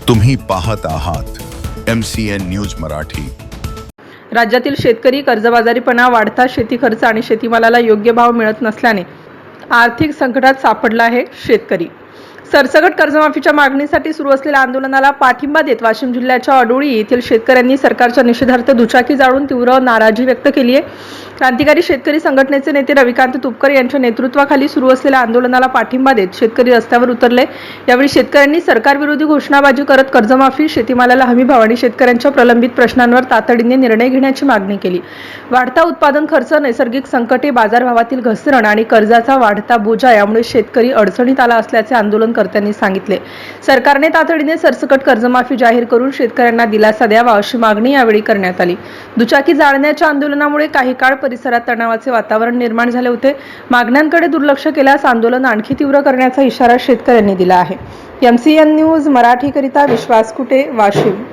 तुम्ही पाहत आहात MCN न्यूज मराठी। राज्यातील शेतकरी कर्जबाजारीपणा, वाढता शेती खर्च आणि शेतीमालाला योग्य भाव मिळत नसल्याने आर्थिक संकटात सापडला आहे शेतकरी। सरसकट कर्जमाफीच्या मागणीसाठी सुरू असलेल्या आंदोलनाला पाठिंबा देत वाशिम जिल्ह्याच्या अडोळी येथील शेतकऱ्यांनी सरकारच्या निषेधार्थ दुचाकी जाळून तीव्र नाराजी व्यक्त केली आहे। क्रांतिकारी शेतकरी संघटनेचे नेते रविकांत तुपकर यांच्या नेतृत्वाखाली सुरू असलेल्या आंदोलनाला पाठिंबा देत शेतकरी रस्त्यावर उतरले। यावेळी शेतकऱ्यांनी सरकारविरोधी घोषणाबाजी करत कर्जमाफी, शेतीमालाला हमीभाव आणि शेतकऱ्यांच्या प्रलंबित प्रश्नांवर तातडीने निर्णय घेण्याची मागणी केली। वाढता उत्पादन खर्च, नैसर्गिक संकटे, बाजारभावातील घसरण आणि कर्जाचा वाढता बोजा यामुळे शेतकरी अडचणीत आला असल्याचे आंदोलनकर्त्यांनी सांगितले। सरकारने तातडीने सरसकट कर्जमाफी जाहीर करून शेतकऱ्यांना दिलासा द्यावा अशी मागणी यावेळी करण्यात आली। दुचाकी जाळण्याच्या आंदोलनामुळे काही काळ परिसरात तणावाचे वातावरण निर्माण झाले होते। मागण्यांकडे दुर्लक्ष केल्यास आंदोलन आणखी तीव्र करण्याचा इशारा शेतकऱ्यांनी दिला आहे। MCN न्यूज मराठीकरिता विश्वास कुटे, वाशिम।